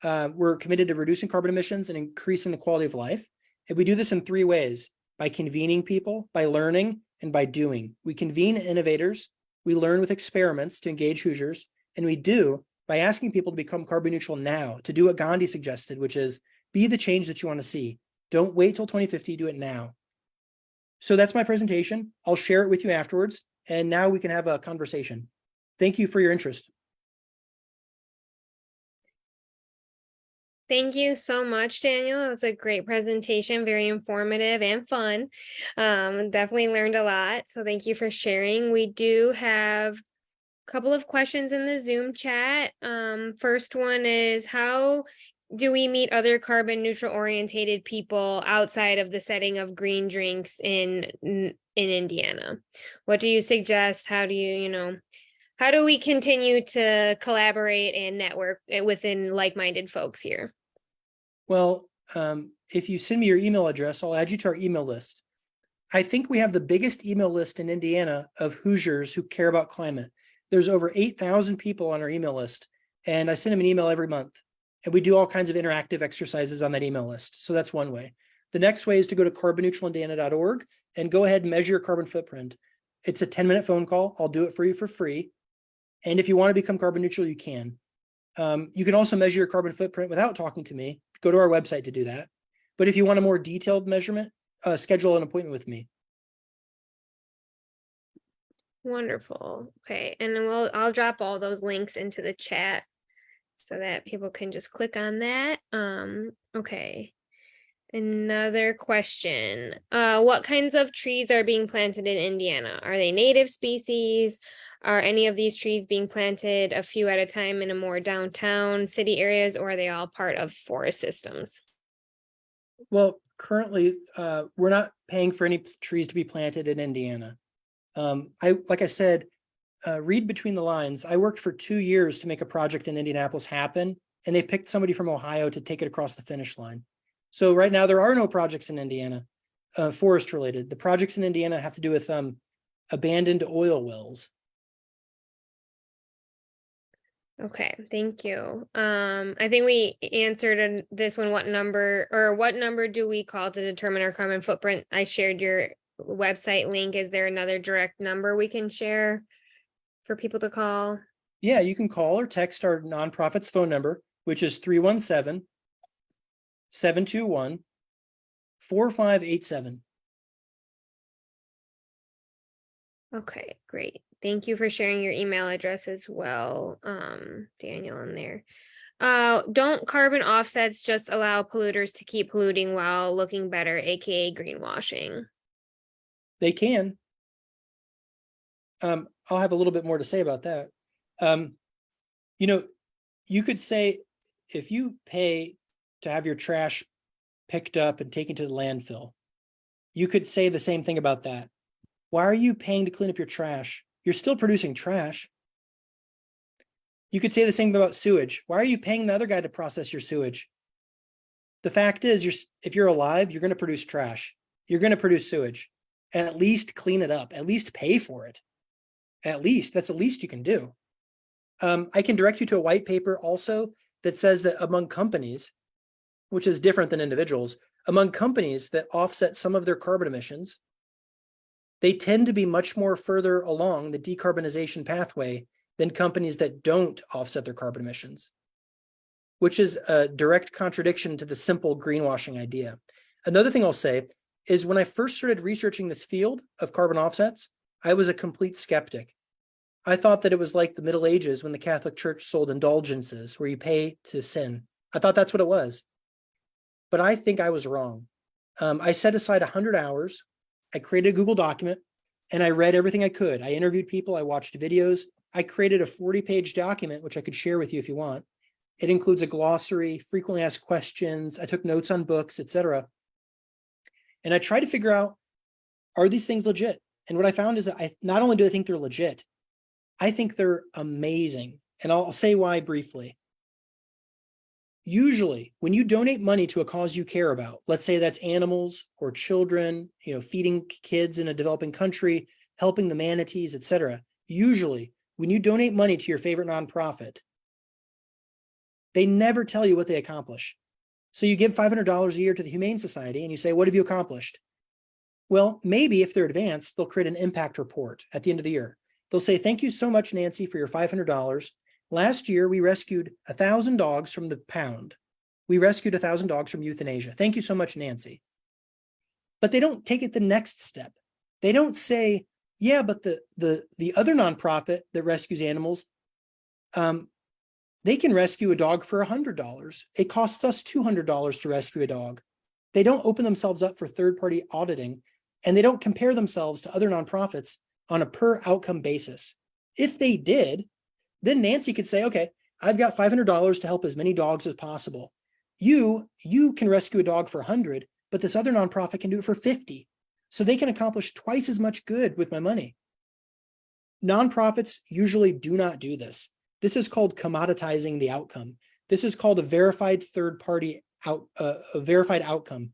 We're committed to reducing carbon emissions and increasing the quality of life. And we do this in 3 ways: by convening people, by learning, and by doing. We convene innovators, we learn with experiments to engage Hoosiers, and we do by asking people to become carbon neutral now, to do what Gandhi suggested, which is be the change that you want to see. Don't wait till 2050, do it now. So that's my presentation. I'll share it with you afterwards, and now we can have a conversation. Thank you for your interest. Thank you so much, Daniel. It was a great presentation, very informative and fun. Definitely learned a lot. So thank you for sharing. We do have couple of questions in the Zoom chat. First one is, how do we meet other carbon neutral orientated people outside of the setting of green drinks in Indiana? What do you suggest? How do you, how do we continue to collaborate and network within like-minded folks here? Well, if you send me your email address, I'll add you to our email list. I think we have the biggest email list in Indiana of Hoosiers who care about climate. There's over 8,000 people on our email list, and I send them an email every month. And we do all kinds of interactive exercises on that email list. So that's one way. The next way is to go to carbonneutralindiana.org and go ahead and measure your carbon footprint. It's a 10-minute phone call. I'll do it for you for free. And if you want to become carbon neutral, you can. You can also measure your carbon footprint without talking to me. Go to our website to do that. But if you want a more detailed measurement, schedule an appointment with me. Wonderful. Okay, and then I'll drop all those links into the chat so that people can just click on that. Okay. Another question. What kinds of trees are being planted in Indiana? Are they native species? Are any of these trees being planted a few at a time in a more downtown city areas, or are they all part of forest systems? Well, currently, we're not paying for any trees to be planted in Indiana. Like I said, read between the lines. I worked for 2 years to make a project in Indianapolis happen, and they picked somebody from Ohio to take it across the finish line. So right now there are no projects in Indiana, forest related. The projects in Indiana have to do with abandoned oil wells. Okay, thank you. I think we answered this one. What number do we call to determine our carbon footprint? I shared your website link. Is there another direct number we can share for people to call? Yeah, you can call or text our nonprofit's phone number, which is 317-721-4587. Okay, great. Thank you for sharing your email address as well, Daniel, in there. Don't carbon offsets just allow polluters to keep polluting while looking better, aka greenwashing? They can. I'll have a little bit more to say about that. You could say if you pay to have your trash picked up and taken to the landfill, you could say the same thing about that. Why are you paying to clean up your trash? You're still producing trash. You could say the same about sewage. Why are you paying the other guy to process your sewage? The fact is, if you're alive, you're going to produce trash. You're going to produce sewage. At least clean it up. At least pay for it. At least. That's the least you can do. I can direct you to a white paper also that says that among companies, which is different than individuals, among companies that offset some of their carbon emissions, they tend to be much more further along the decarbonization pathway than companies that don't offset their carbon emissions, which is a direct contradiction to the simple greenwashing idea. Another thing I'll say is when I first started researching this field of carbon offsets, I was a complete skeptic. I thought that it was like the Middle Ages when the Catholic Church sold indulgences where you pay to sin. I thought that's what it was. But I think I was wrong. I set aside 100 hours. I created a Google document and I read everything I could. I interviewed people. I watched videos. I created a 40-page document, which I could share with you if you want. It includes a glossary, frequently asked questions. I took notes on books, etc. And I tried to figure out, are these things legit? And what I found is that not only do I think they're legit, I think they're amazing. And I'll say why briefly. Usually, when you donate money to a cause you care about, let's say that's animals or children, feeding kids in a developing country, helping the manatees, etc. Usually, when you donate money to your favorite nonprofit, they never tell you what they accomplish. So you give $500 a year to the Humane Society and you say, what have you accomplished? Well, maybe if they're advanced, they'll create an impact report at the end of the year. They'll say, thank you so much, Nancy, for your $500. Last year, we rescued 1,000 dogs from the pound. We rescued 1,000 dogs from euthanasia. Thank you so much, Nancy. But they don't take it the next step. They don't say, yeah, but the other nonprofit that rescues animals, they can rescue a dog for $100. It costs us $200 to rescue a dog. They don't open themselves up for third-party auditing, and they don't compare themselves to other nonprofits on a per outcome basis. If they did, then Nancy could say, okay, I've got $500 to help as many dogs as possible. You can rescue a dog for 100, but this other nonprofit can do it for 50. So they can accomplish twice as much good with my money. Nonprofits usually do not do this. This is called commoditizing the outcome. This is called a verified third party a verified outcome.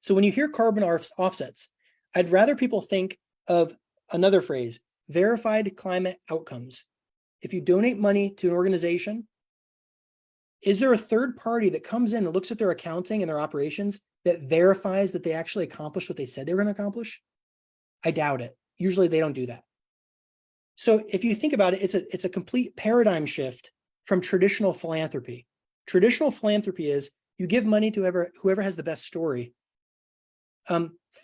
So when you hear carbon offsets, I'd rather people think of another phrase, verified climate outcomes. If you donate money to an organization, is there a third party that comes in and looks at their accounting and their operations that verifies that they actually accomplished what they said they were going to accomplish? I doubt it. Usually they don't do that. So if you think about it, it's a complete paradigm shift from traditional philanthropy. Traditional philanthropy is you give money to whoever has the best story.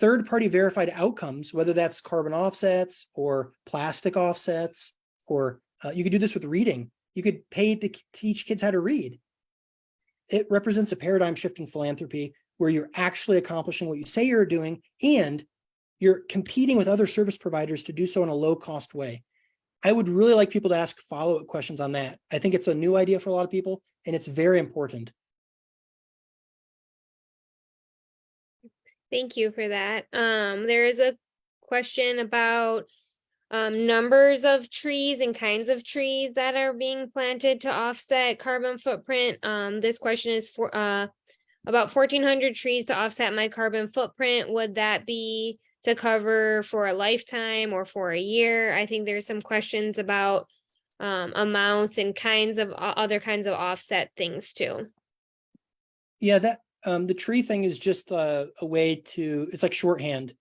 Third-party verified outcomes, whether that's carbon offsets or plastic offsets, or you could do this with reading. You could pay to teach kids how to read. It represents a paradigm shift in philanthropy where you're actually accomplishing what you say you're doing, and you're competing with other service providers to do so in a low-cost way. I would really like people to ask follow-up questions on that. I think it's a new idea for a lot of people, and it's very important. Thank you for that. There is a question about numbers of trees and kinds of trees that are being planted to offset carbon footprint. This question is for about 1,400 trees to offset my carbon footprint. Would that be to cover for a lifetime or for a year? I think there's some questions about amounts and kinds of other kinds of offset things too. Yeah, that the tree thing is just a way to, it's like shorthand.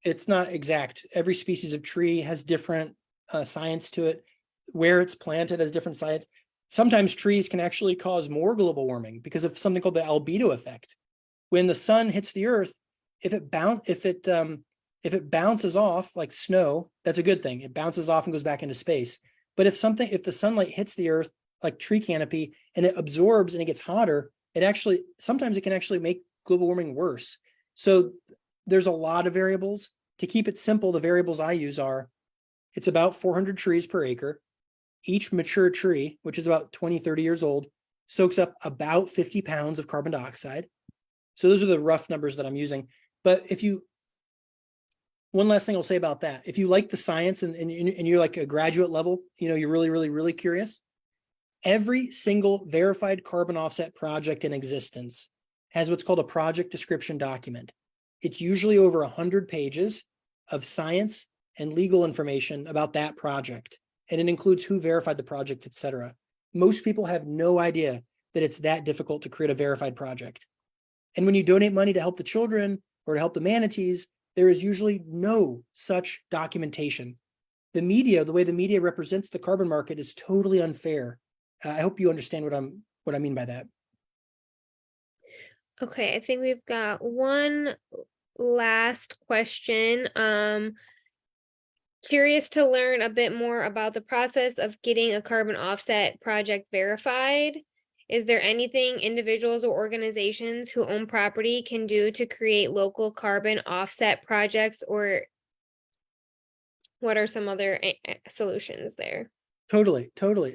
It's not exact. Every species of tree has different science to it. Where it's planted has different science. Sometimes trees can actually cause more global warming because of something called the albedo effect. When the sun hits the earth, if it bounces off like snow, that's a good thing. It bounces off and goes back into space. But if the sunlight hits the earth like tree canopy and it absorbs and it gets hotter, sometimes it can actually make global warming worse. So there's a lot of variables. To keep it simple, the variables I use are, it's about 400 trees per acre. Each mature tree, which is about 20, 30 years old, soaks up about 50 pounds of carbon dioxide. So those are the rough numbers that I'm using. But one last thing I'll say about that, if you like the science and you're like a graduate level, you're really, really, really curious, every single verified carbon offset project in existence has what's called a project description document. It's usually over 100 pages of science and legal information about that project. And it includes who verified the project, et cetera. Most people have no idea that it's that difficult to create a verified project. And when you donate money to help the children or to help the manatees, there is usually no such documentation. The way the media represents the carbon market is totally unfair. I hope you understand what I mean by that. Okay, I think we've got one last question. Curious to learn a bit more about the process of getting a carbon offset project verified. Is there anything individuals or organizations who own property can do to create local carbon offset projects, or what are some other solutions there? Totally.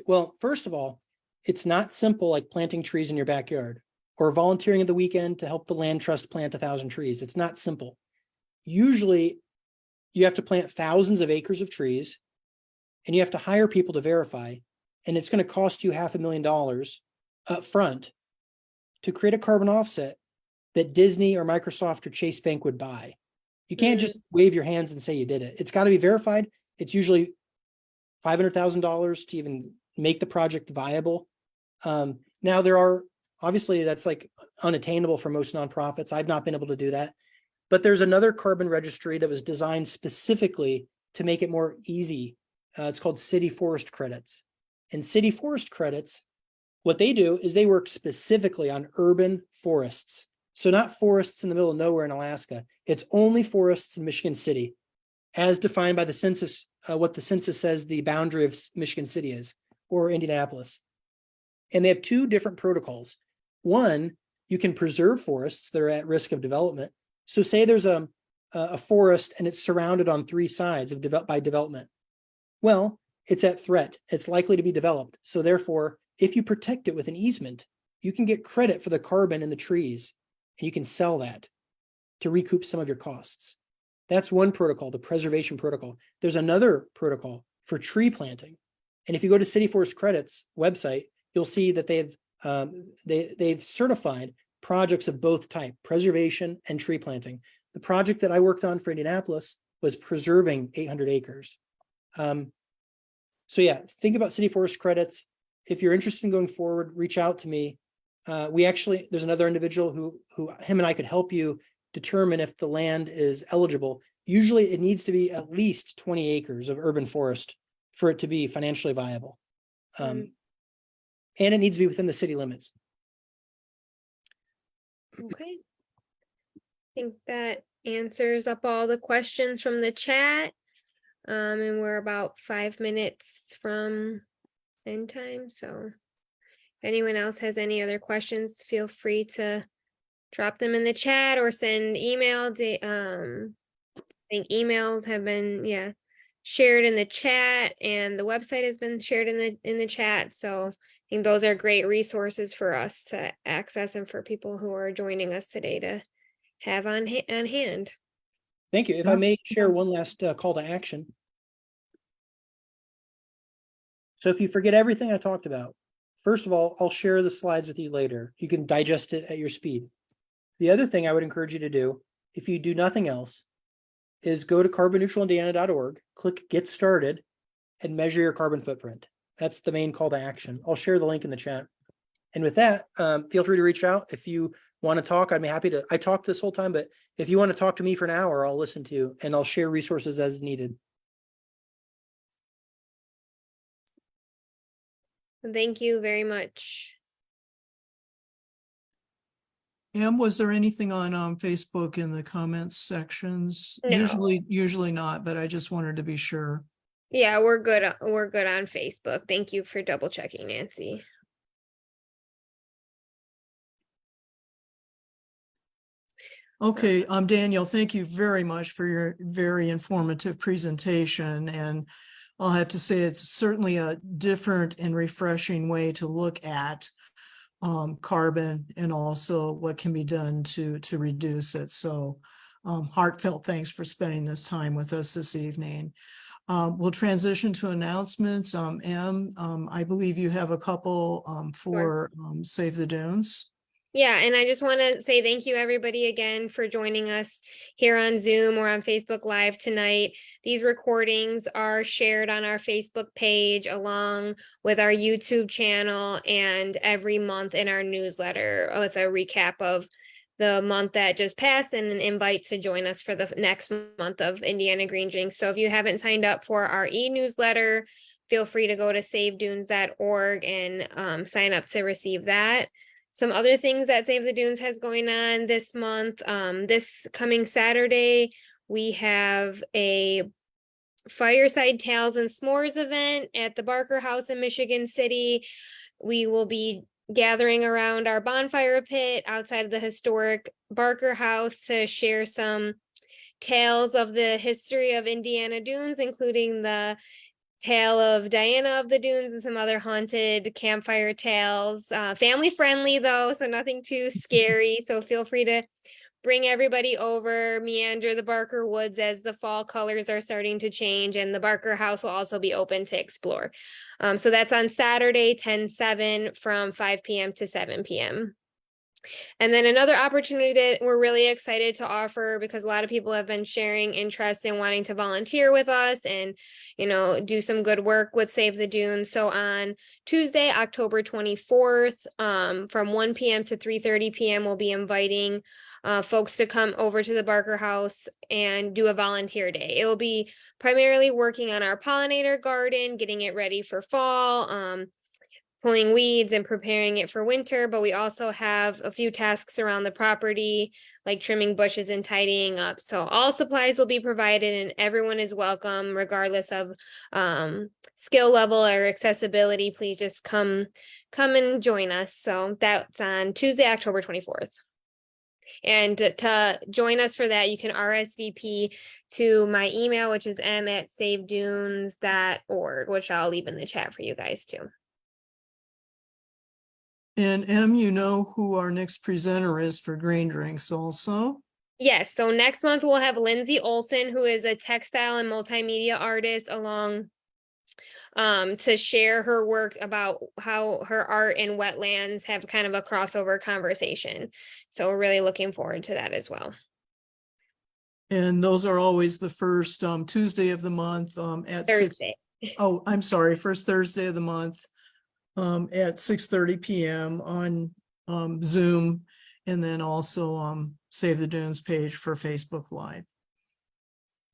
Well, first of all, it's not simple like planting trees in your backyard or volunteering at the weekend to help the land trust plant 1,000 trees. It's not simple. Usually you have to plant thousands of acres of trees and you have to hire people to verify, and it's going to cost you $500,000 up front to create a carbon offset that Disney or Microsoft or Chase Bank would buy. You can't just wave your hands and say you did it. It's got to be verified. It's usually $500,000 to even make the project viable. Now obviously that's like unattainable for most nonprofits. I've not been able to do that, but there's another carbon registry that was designed specifically to make it more easy. It's called city forest credits. And city forest credits, what they do is they work specifically on urban forests. So not forests in the middle of nowhere in Alaska. It's only forests in Michigan City, as defined by the census, what the census says the boundary of Michigan City is, or Indianapolis. And they have two different protocols. One, you can preserve forests that are at risk of development. So say there's a forest and it's surrounded on three sides by development. Well, it's at threat. It's likely to be developed. So therefore, if you protect it with an easement, you can get credit for the carbon in the trees, and you can sell that to recoup some of your costs. That's one protocol, the preservation protocol. There's another protocol for tree planting. And if you go to City Forest Credit's website, you'll see that they've certified projects of both type, preservation and tree planting. The project that I worked on for Indianapolis was preserving 800 acres. So yeah, think about City Forest Credits. If you're interested in going forward, reach out to me. There's another individual who him and I could help you determine if the land is eligible. Usually it needs to be at least 20 acres of urban forest for it to be financially viable. And it needs to be within the city limits. Okay. I think that answers up all the questions from the chat. And we're about 5 minutes from end time. So if anyone else has any other questions, feel free to drop them in the chat or send email. I think emails have been, shared in the chat, and the website has been shared in the chat. So I think those are great resources for us to access and for people who are joining us today to have on hand. Thank you. If I may share one last call to action. So if you forget everything I talked about, first of all, I'll share the slides with you later. You can digest it at your speed. The other thing I would encourage you to do, if you do nothing else, is go to carbonneutralindiana.org, click Get Started, and measure your carbon footprint. That's the main call to action. I'll share the link in the chat. And with that, feel free to reach out. If you want to talk, I'd be happy to. I talked this whole time, but if you want to talk to me for an hour, I'll listen to you and I'll share resources as needed. Thank you very much. Em, was there anything on Facebook in the comments sections? No. Usually not, but I just wanted to be sure. Yeah, we're good. We're good on Facebook. Thank you for double checking, Nancy. Okay, Daniel, thank you very much for your very informative presentation. And I'll have to say it's certainly a different and refreshing way to look at carbon and also what can be done to reduce it. So heartfelt thanks for spending this time with us this evening. We'll transition to announcements. Em, I believe you have a couple for Save the Dunes. Yeah, and I just want to say thank you everybody again for joining us here on Zoom or on Facebook Live tonight. These recordings are shared on our Facebook page along with our YouTube channel and every month in our newsletter with a recap of the month that just passed and an invite to join us for the next month of Indiana Green Drinks. So if you haven't signed up for our e-newsletter, feel free to go to savedunes.org and sign up to receive that. Some other things that Save the Dunes has going on this month. This coming Saturday, we have a Fireside Tales and S'mores event at the Barker House in Michigan City. We will be gathering around our bonfire pit outside of the historic Barker House to share some tales of the history of Indiana Dunes, including the tale of Diana of the Dunes and some other haunted campfire tales. Family friendly though, so nothing too scary. So feel free to bring everybody over, meander the Barker Woods as the fall colors are starting to change, and the Barker House will also be open to explore. So that's on Saturday, 10/7 from 5 p.m. to 7 p.m. And then another opportunity that we're really excited to offer, because a lot of people have been sharing interest in wanting to volunteer with us and, do some good work with Save the Dunes. So on Tuesday, October 24th, from 1 p.m. to 3:30 p.m., we'll be inviting folks to come over to the Barker House and do a volunteer day. It will be primarily working on our pollinator garden, getting it ready for fall, pulling weeds and preparing it for winter, but we also have a few tasks around the property, like trimming bushes and tidying up. So all supplies will be provided and everyone is welcome, regardless of skill level or accessibility. Please just come and join us. So that's on Tuesday, October 24th. And to join us for that, you can RSVP to my email, which is m@savedunes.org, which I'll leave in the chat for you guys too. And Em, you know who our next presenter is for Green Drinks also? Yes, so next month we'll have Lindsay Olson, who is a textile and multimedia artist, along to share her work about how her art and wetlands have kind of a crossover conversation. So we're really looking forward to that as well. And those are always the first Tuesday of the month at 6. Thursday. Oh, I'm sorry, first Thursday of the month at 6:30 p.m. on Zoom, and then also Save the Dunes page for Facebook Live.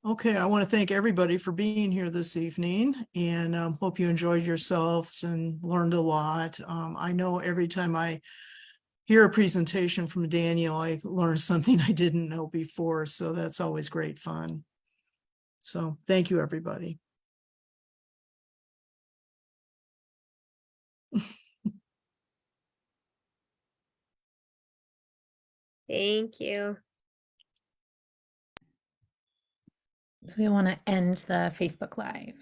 Okay, I want to thank everybody for being here this evening, and hope you enjoyed yourselves and learned a lot. I know every time I hear a presentation from Daniel, I learn something I didn't know before, so that's always great fun. So thank you, everybody. Thank you. So we want to end the Facebook Live.